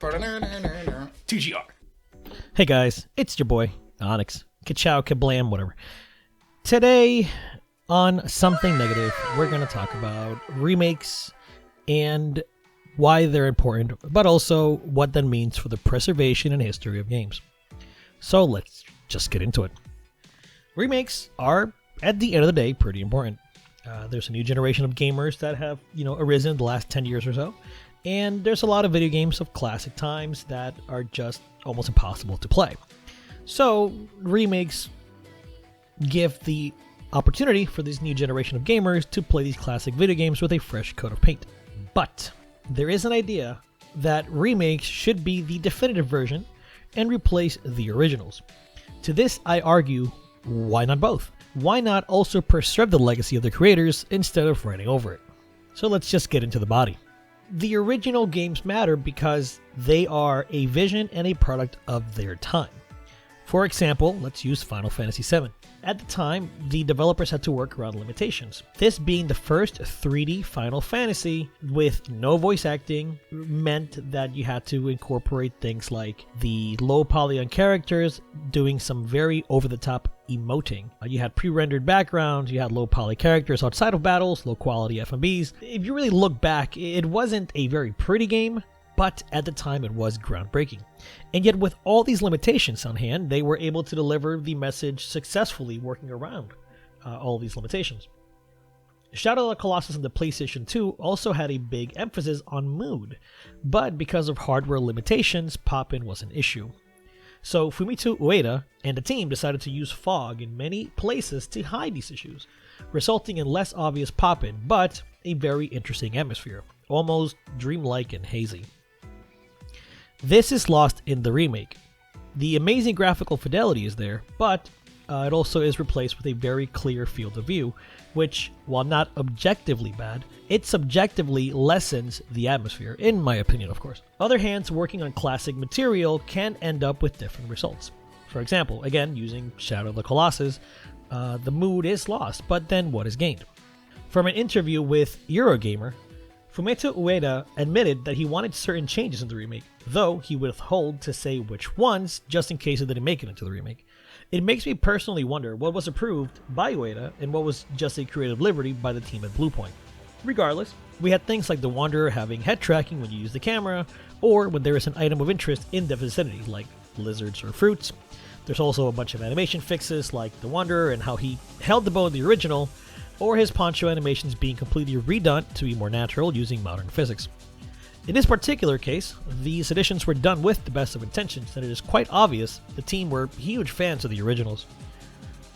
TGR. Hey guys, it's your boy, Onyx. Kachow, kablam, whatever. Today, on Something Negative, we're going to talk about remakes and why they're important, but also what that means for the preservation and history of games. So let's just get into it. Remakes are, at the end of the day, pretty important. There's a new generation of gamers that have, arisen in the last 10 years or so. And there's a lot of video games of classic times that are just almost impossible to play. So, remakes give the opportunity for this new generation of gamers to play these classic video games with a fresh coat of paint. But there is an idea that remakes should be the definitive version and replace the originals. To this, I argue, why not both? Why not also preserve the legacy of the creators instead of writing over it? So let's just get into the body. The original games matter because they are a vision and a product of their time. For example, let's use Final Fantasy VII. At the time, the developers had to work around limitations. This being the first 3D Final Fantasy with no voice acting meant that you had to incorporate things like the low polygon characters doing some very over-the-top emoting. You had pre-rendered backgrounds, you had low poly characters outside of battles, low quality FMVs. If you really look back, it wasn't a very pretty game, but at the time it was groundbreaking. And yet with all these limitations on hand, they were able to deliver the message successfully working around all these limitations. Shadow of the Colossus and the PlayStation 2 also had a big emphasis on mood, but because of hardware limitations, pop-in was an issue. So Fumito Ueda and the team decided to use fog in many places to hide these issues, resulting in less obvious pop-in, but a very interesting atmosphere, almost dreamlike and hazy. This is lost in the remake. The amazing graphical fidelity is there, but it also is replaced with a very clear field of view, which, while not objectively bad, it subjectively lessens the atmosphere, in my opinion, of course. Other hands working on classic material can end up with different results. For example, again, using Shadow of the Colossus, the mood is lost, but then what is gained? From an interview with Eurogamer, Fumito Ueda admitted that he wanted certain changes in the remake, though he would withhold to say which ones, just in case it didn't make it into the remake. It makes me personally wonder what was approved by Ueda and what was just a creative liberty by the team at Bluepoint. Regardless, we had things like the Wanderer having head tracking when you use the camera, or when there is an item of interest in the vicinity, like lizards or fruits. There's also a bunch of animation fixes, like the Wanderer and how he held the bow in the original, or his poncho animations being completely redone to be more natural using modern physics. In this particular case, these additions were done with the best of intentions, and it is quite obvious the team were huge fans of the originals.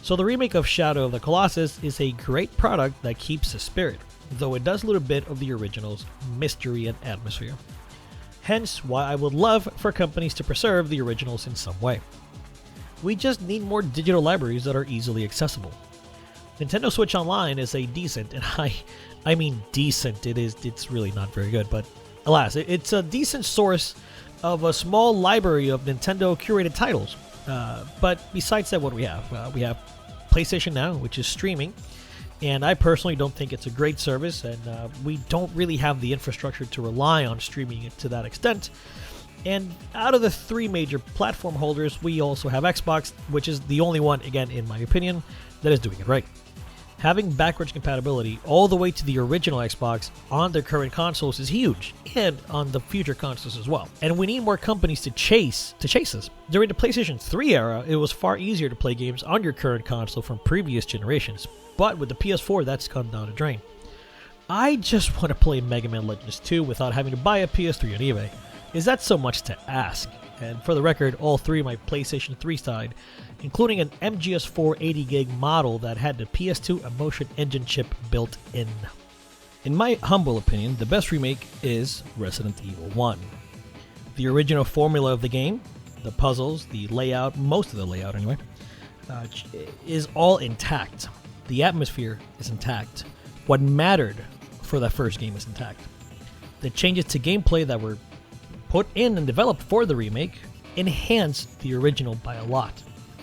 So the remake of Shadow of the Colossus is a great product that keeps the spirit, though it does a little bit of the original's mystery and atmosphere. Hence why I would love for companies to preserve the originals in some way. We just need more digital libraries that are easily accessible. Nintendo Switch Online is a decent, and I mean decent, it's really not very good, but alas, it's a decent source of a small library of Nintendo curated titles. But besides that, what do we have? We have PlayStation Now, which is streaming, and I personally don't think it's a great service, and we don't really have the infrastructure to rely on streaming it to that extent. And out of the three major platform holders, we also have Xbox, which is the only one, again, in my opinion, that is doing it right. Having backwards compatibility all the way to the original Xbox on their current consoles is huge, and on the future consoles as well. And we need more companies to chase us. During the PlayStation 3 era, it was far easier to play games on your current console from previous generations, but with the PS4, that's gone down the drain. I just want to play Mega Man Legends 2 without having to buy a PS3 on eBay. Is that so much to ask? And for the record, all three of my PlayStation 3 side, including an MGS4 80GB model that had the PS2 Emotion Engine chip built in. In my humble opinion, the best remake is Resident Evil 1. The original formula of the game, the puzzles, the layout, most of the layout anyway, is all intact. The atmosphere is intact. What mattered for that first game is intact. The changes to gameplay that were put in and developed for the remake enhanced the original by a lot.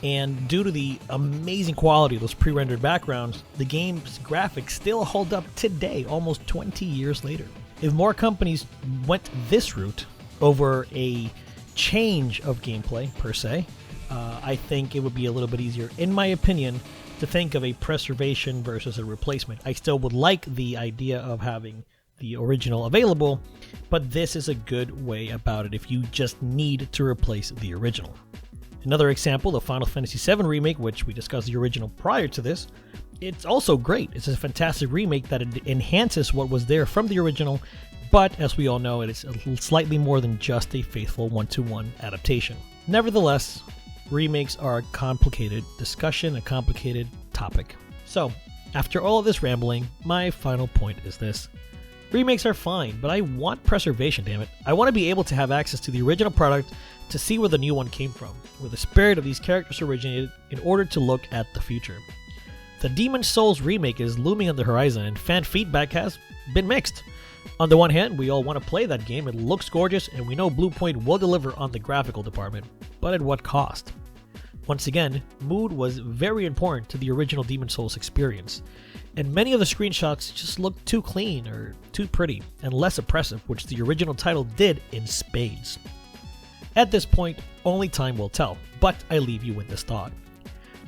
And due to the amazing quality of those pre-rendered backgrounds, the game's graphics still hold up today, almost 20 years later. If more companies went this route, over a change of gameplay per se. I think it would be a little bit easier, in my opinion, to think of a preservation versus a replacement. I still would like the idea of having the original available, but this is a good way about it if you just need to replace the original. Another example, the Final Fantasy VII Remake, which we discussed the original prior to this, it's also great. It's a fantastic remake that enhances what was there from the original, but as we all know, it is slightly more than just a faithful one-to-one adaptation. Nevertheless, remakes are a complicated discussion, a complicated topic. So, after all of this rambling, my final point is this. Remakes are fine, but I want preservation, damn it. I want to be able to have access to the original product to see where the new one came from, where the spirit of these characters originated, in order to look at the future. The Demon's Souls remake is looming on the horizon, and fan feedback has been mixed. On the one hand, we all want to play that game, it looks gorgeous, and we know Bluepoint will deliver on the graphical department, but at what cost? Once again, mood was very important to the original Demon's Souls experience, and many of the screenshots just looked too clean or too pretty and less oppressive, which the original title did in spades. At this point, only time will tell, but I leave you with this thought.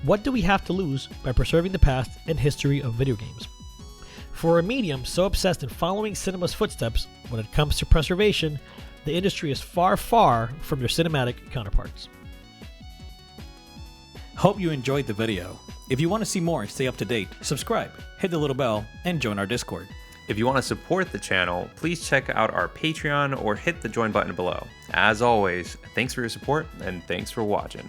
What do we have to lose by preserving the past and history of video games? For a medium so obsessed in following cinema's footsteps, when it comes to preservation, the industry is far, far from their cinematic counterparts. Hope you enjoyed the video. If you want to see more and stay up to date, subscribe, hit the little bell, and join our Discord. If you want to support the channel, please check out our Patreon or hit the join button below. As always, thanks for your support and thanks for watching.